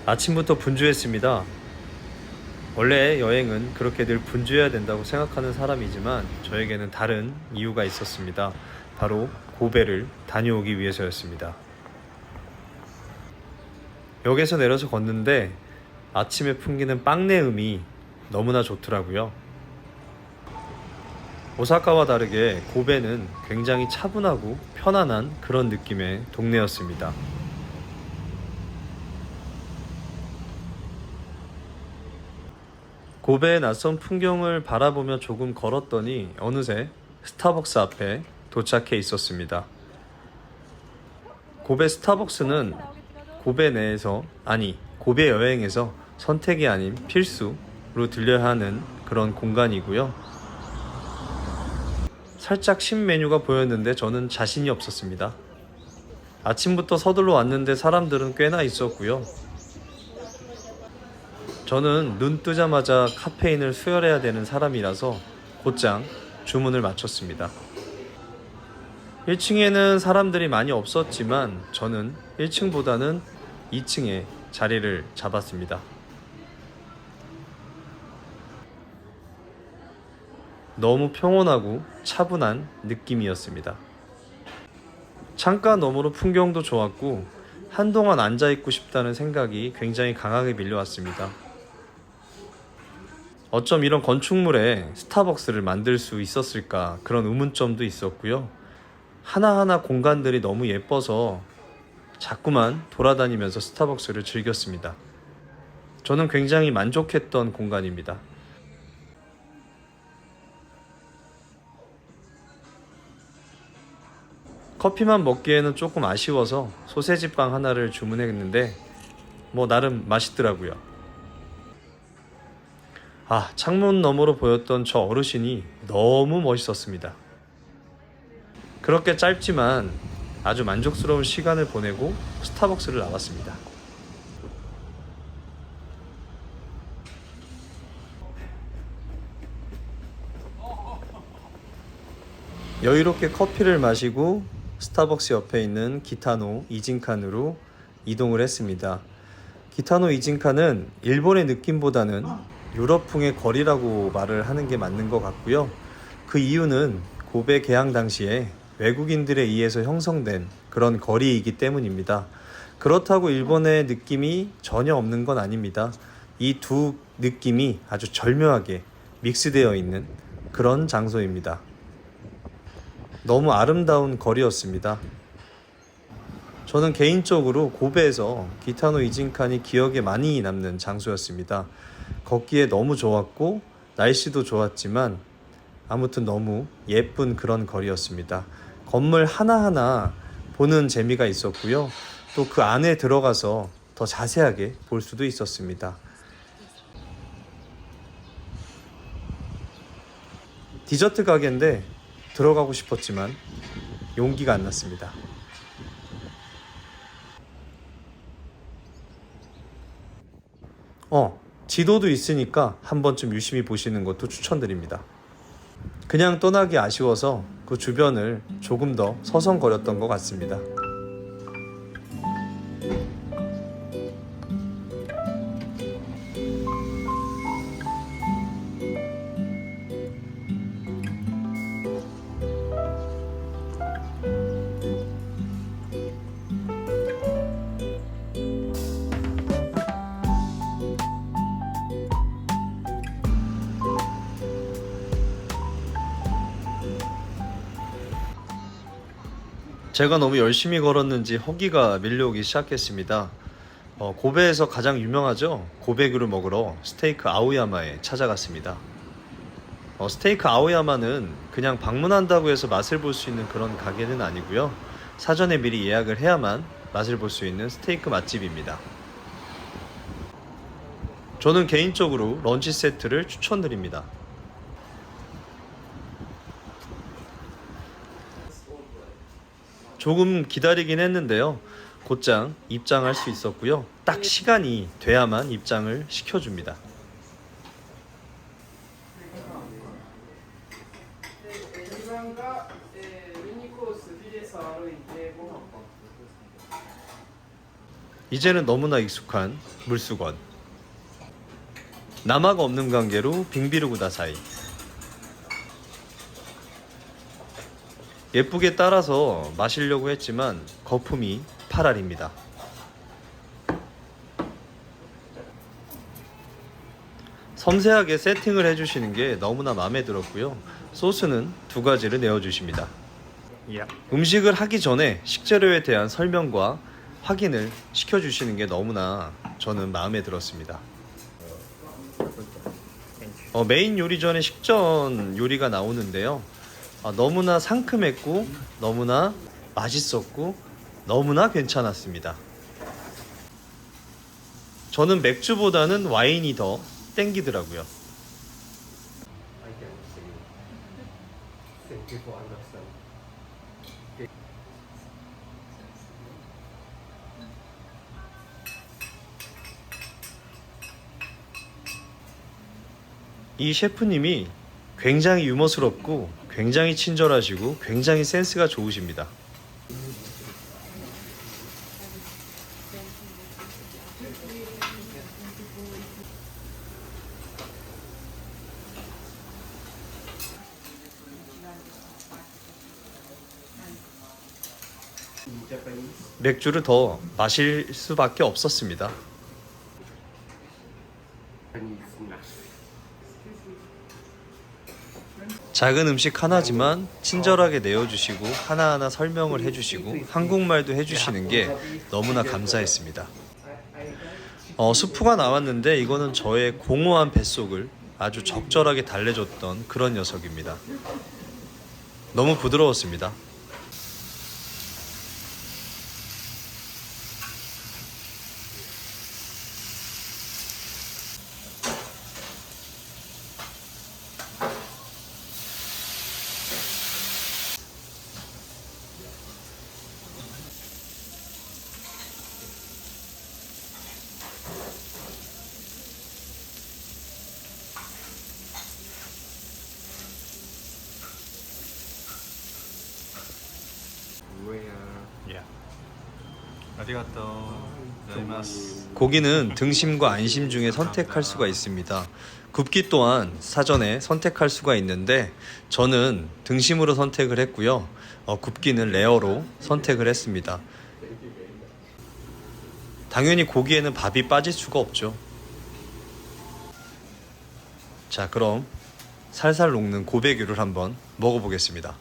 아침부터 분주했습니다. 원래 여행은 그렇게 늘 분주해야 된다고 생각하는 사람이지만 저에게는 다른 이유가 있었습니다. 바로 고베를 다녀오기 위해서였습니다. 역에서 내려서 걷는데 아침에 풍기는 빵내음이 너무나 좋더라고요. 오사카와 다르게 고베는 굉장히 차분하고 편안한 그런 느낌의 동네였습니다. 고베의 낯선 풍경을 바라보며 조금 걸었더니 어느새 스타벅스 앞에 도착해 있었습니다. 고베 스타벅스는 고베 내에서, 고베 여행에서 선택이 아닌 필수로 들려야 하는 그런 공간이고요. 살짝 신메뉴가 보였는데 저는 자신이 없었습니다. 아침부터 서둘러 왔는데 사람들은 꽤나 있었고요. 저는 눈 뜨자마자 카페인을 수혈해야 되는 사람이라서 곧장 주문을 마쳤습니다. 1층에는 사람들이 많이 없었지만 저는 1층보다는 2층에 자리를 잡았습니다. 너무 평온하고 차분한 느낌이었습니다. 창가 너머로 풍경도 좋았고 한동안 앉아있고 싶다는 생각이 굉장히 강하게 밀려왔습니다. 어쩜 이런 건축물에 스타벅스를 만들 수 있었을까 그런 의문점도 있었고요. 하나하나 공간들이 너무 예뻐서 자꾸만 돌아다니면서 스타벅스를 즐겼습니다. 저는 굉장히 만족했던 공간입니다. 커피만 먹기에는 조금 아쉬워서 소세지빵 하나를 주문했는데 나름 맛있더라고요. 창문 너머로 보였던 저 어르신이 너무 멋있었습니다. 그렇게 짧지만 아주 만족스러운 시간을 보내고 스타벅스를 나왔습니다. 여유롭게 커피를 마시고 스타벅스 옆에 있는 기타노 이진칸으로 이동을 했습니다. 기타노 이진칸은 일본의 느낌보다는 유럽풍의 거리라고 말을 하는 게 맞는 것 같고요. 그 이유는 고베 개항 당시에 외국인들에 의해서 형성된 그런 거리이기 때문입니다. 그렇다고 일본의 느낌이 전혀 없는 건 아닙니다. 이 두 느낌이 아주 절묘하게 믹스되어 있는 그런 장소입니다. 너무 아름다운 거리였습니다. 저는 개인적으로 고베에서 기타노 이진칸이 기억에 많이 남는 장소였습니다. 걷기에 너무 좋았고 날씨도 좋았지만 아무튼 너무 예쁜 그런 거리였습니다. 건물 하나하나 보는 재미가 있었고요. 또 그 안에 들어가서 더 자세하게 볼 수도 있었습니다. 디저트 가게인데 들어가고 싶었지만 용기가 안 났습니다. 지도도 있으니까 한 번쯤 유심히 보시는 것도 추천드립니다. 그냥 떠나기 아쉬워서 그 주변을 조금 더 서성거렸던 것 같습니다. 제가 너무 열심히 걸었는지 허기가 밀려오기 시작했습니다. 고베에서 가장 유명하죠? 고베교를 먹으러 스테이크 아오야마에 찾아갔습니다. 스테이크 아오야마는 그냥 방문한다고 해서 맛을 볼 수 있는 그런 가게는 아니고요. 사전에 미리 예약을 해야만 맛을 볼 수 있는 스테이크 맛집입니다. 저는 개인적으로 런치 세트를 추천드립니다. 조금 기다리긴 했는데요. 곧장 입장할 수 있었고요. 딱 시간이 돼야만 입장을 시켜줍니다. 이제는 너무나 익숙한 물수건. 남아가 없는 관계로 빙비르구다사이. 예쁘게 따라서 마시려고 했지만 거품이 8알입니다. 섬세하게 세팅을 해주시는 게 너무나 마음에 들었고요. 소스는 2가지를 내어주십니다. 음식을 하기 전에 식재료에 대한 설명과 확인을 시켜주시는 게 너무나 저는 마음에 들었습니다. 메인 요리 전에 식전 요리가 나오는데요. 너무나 상큼했고 너무나 맛있었고 너무나 괜찮았습니다. 저는 맥주보다는 와인이 더 땡기더라고요. 이 셰프님이 굉장히 유머스럽고 굉장히 친절하시고 굉장히 센스가 좋으십니다. 맥주를 더 마실 수밖에 없었습니다. 작은 음식 하나지만 친절하게 내어주시고 하나하나 설명을 해주시고 한국말도 해주시는 게 너무나 감사했습니다. 수프가 나왔는데 이거는 저의 공허한 뱃속을 아주 적절하게 달래줬던 그런 녀석입니다. 너무 부드러웠습니다. 고기는 등심과 안심 중에 선택할 수가 있습니다. 굽기 또한 사전에 선택할 수가 있는데 저는 등심으로 선택을 했고요. 굽기는 레어로 선택을 했습니다. 당연히 고기에는 밥이 빠질 수가 없죠. 자, 그럼 살살 녹는 고베교를 한번 먹어보겠습니다.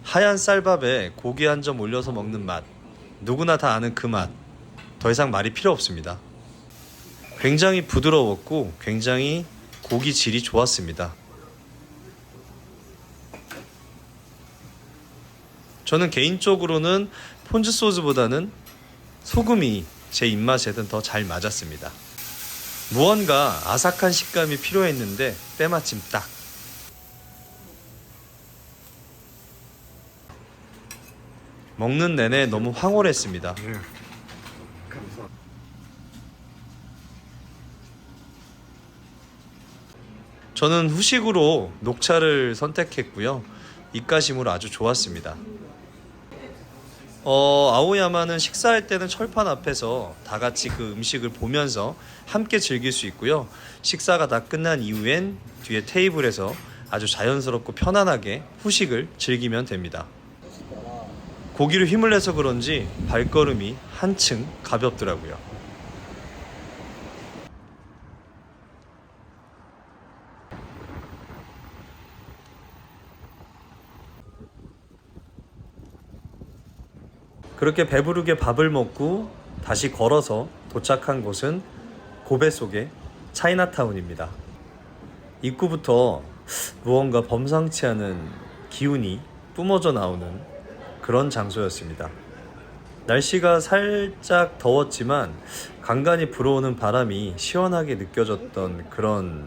하얀 쌀밥에 고기 한 점 올려서 먹는 맛, 누구나 다 아는 그 맛, 더 이상 말이 필요 없습니다. 굉장히 부드러웠고 굉장히 고기 질이 좋았습니다. 저는 개인적으로는 폰즈 소스보다는 소금이 제 입맛에는 더 잘 맞았습니다. 무언가 아삭한 식감이 필요했는데 때마침 딱. 먹는 내내 너무 황홀했습니다. 저는 후식으로 녹차를 선택했고요. 입가심으로 아주 좋았습니다. 아오야마는 식사할 때는 철판 앞에서 다 같이 그 음식을 보면서 함께 즐길 수 있고요. 식사가 다 끝난 이후엔 뒤에 테이블에서 아주 자연스럽고 편안하게 후식을 즐기면 됩니다. 고기를 힘을 내서 그런지 발걸음이 한층 가볍더라고요. 그렇게 배부르게 밥을 먹고 다시 걸어서 도착한 곳은 고베 속의 차이나타운입니다. 입구부터 무언가 범상치 않은 기운이 뿜어져 나오는 그런 장소였습니다. 날씨가 살짝 더웠지만 간간히 불어오는 바람이 시원하게 느껴졌던 그런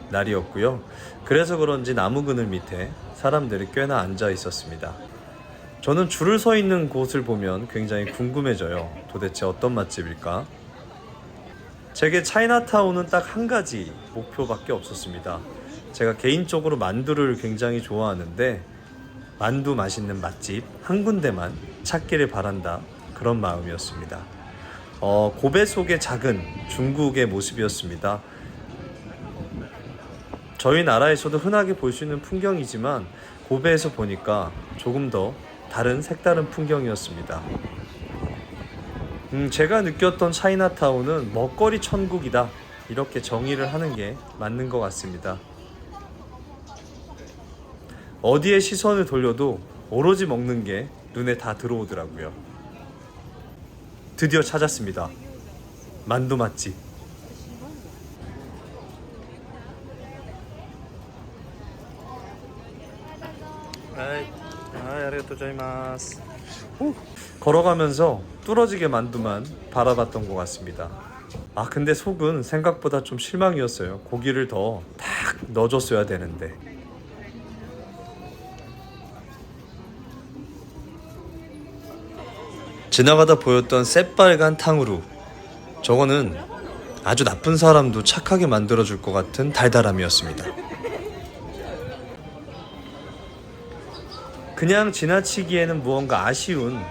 날이었고요. 그래서 그런지 나무 그늘 밑에 사람들이 꽤나 앉아 있었습니다. 저는 줄을 서 있는 곳을 보면 굉장히 궁금해져요. 도대체 어떤 맛집일까? 제게 차이나타운은 딱 한 가지 목표밖에 없었습니다. 제가 개인적으로 만두를 굉장히 좋아하는데 만두 맛있는 맛집 한 군데만 찾기를 바란다, 그런 마음이었습니다. 고베 속의 작은 중국의 모습이었습니다. 저희 나라에서도 흔하게 볼 수 있는 풍경이지만 고베에서 보니까 조금 더 다른 색다른 풍경이었습니다. 제가 느꼈던 차이나타운은 먹거리 천국이다, 이렇게 정의를 하는 게 맞는 것 같습니다. 어디에 시선을 돌려도 오로지 먹는 게 눈에 다 들어오더라고요. 드디어 찾았습니다. 만두 맛집. 아리가토자이마스. 걸어가면서 뚫어지게 만두만 바라봤던 것 같습니다. 근데 속은 생각보다 좀 실망이었어요. 고기를 더 탁 넣어줬어야 되는데. 지나가다 보였던 새빨간 탕후루, 저거는 아주 나쁜 사람도 착하게 만들어줄 것 같은 달달함이었습니다. 그냥 지나치기에는 무언가 아쉬운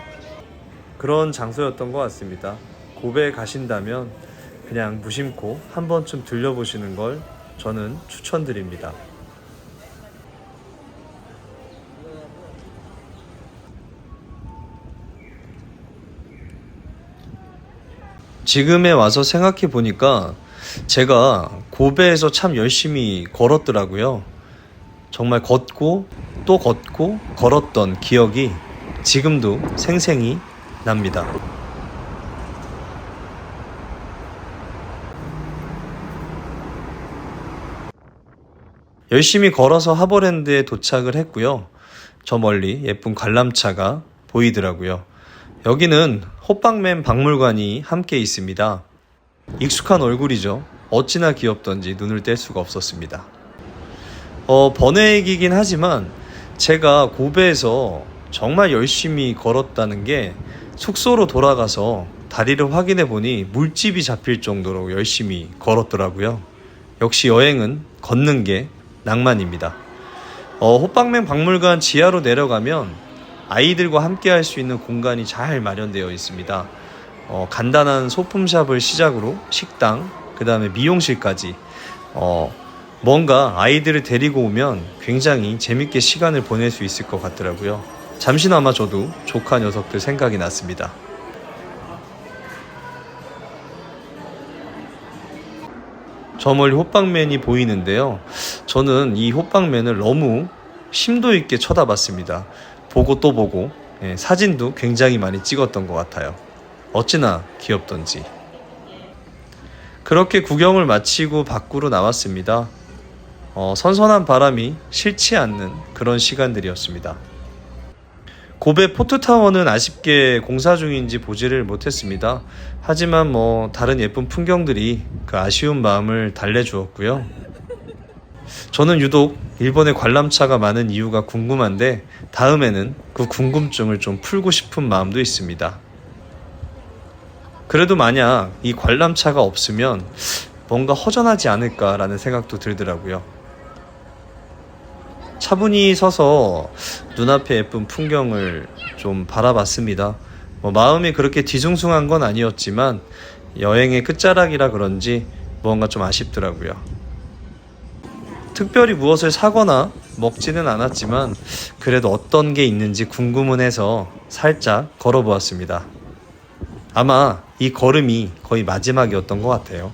그런 장소였던 것 같습니다. 고베에 가신다면 그냥 무심코 한 번쯤 들려보시는 걸 저는 추천드립니다. 지금에 와서 생각해 보니까 제가 고베에서 참 열심히 걸었더라고요. 정말 걷고 또 걷고 걸었던 기억이 지금도 생생히 납니다. 열심히 걸어서 하버랜드에 도착을 했고요. 저 멀리 예쁜 관람차가 보이더라고요. 여기는 호빵맨 박물관이 함께 있습니다. 익숙한 얼굴이죠. 어찌나 귀엽던지 눈을 뗄 수가 없었습니다. 번외얘기긴 하지만 제가 고베에서 정말 열심히 걸었다는 게 숙소로 돌아가서 다리를 확인해 보니 물집이 잡힐 정도로 열심히 걸었더라고요. 역시 여행은 걷는 게 낭만입니다. 호빵맨 박물관 지하로 내려가면 아이들과 함께 할 수 있는 공간이 잘 마련되어 있습니다. 간단한 소품샵을 시작으로 식당, 그 다음에 미용실까지 뭔가 아이들을 데리고 오면 굉장히 재밌게 시간을 보낼 수 있을 것 같더라고요. 잠시나마 저도 조카 녀석들 생각이 났습니다. 저 멀리 호빵맨이 보이는데요. 저는 이 호빵맨을 너무 심도 있게 쳐다봤습니다. 보고 또 보고, 사진도 굉장히 많이 찍었던 것 같아요. 어찌나 귀엽던지. 그렇게 구경을 마치고 밖으로 나왔습니다. 선선한 바람이 싫지 않는 그런 시간들이었습니다. 고베 포트타워는 아쉽게 공사 중인지 보지를 못했습니다. 하지만 다른 예쁜 풍경들이 그 아쉬운 마음을 달래주었고요. 저는 유독 일본에 관람차가 많은 이유가 궁금한데 다음에는 그 궁금증을 좀 풀고 싶은 마음도 있습니다. 그래도 만약 이 관람차가 없으면 뭔가 허전하지 않을까라는 생각도 들더라고요. 차분히 서서 눈앞에 예쁜 풍경을 좀 바라봤습니다. 마음이 그렇게 뒤숭숭한 건 아니었지만 여행의 끝자락이라 그런지 뭔가 좀 아쉽더라고요. 특별히 무엇을 사거나 먹지는 않았지만 그래도 어떤 게 있는지 궁금은 해서 살짝 걸어보았습니다. 아마 이 걸음이 거의 마지막이었던 것 같아요.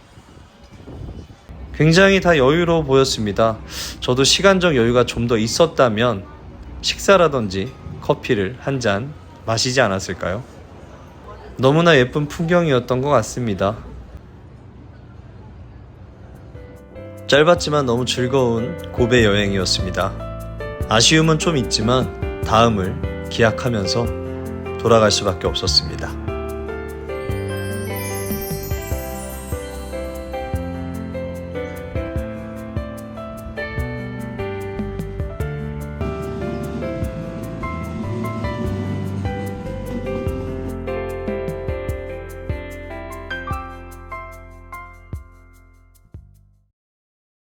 굉장히 다 여유로워 보였습니다. 저도 시간적 여유가 좀 더 있었다면 식사라든지 커피를 한 잔 마시지 않았을까요? 너무나 예쁜 풍경이었던 것 같습니다. 짧았지만 너무 즐거운 고베 여행이었습니다. 아쉬움은 좀 있지만 다음을 기약하면서 돌아갈 수밖에 없었습니다.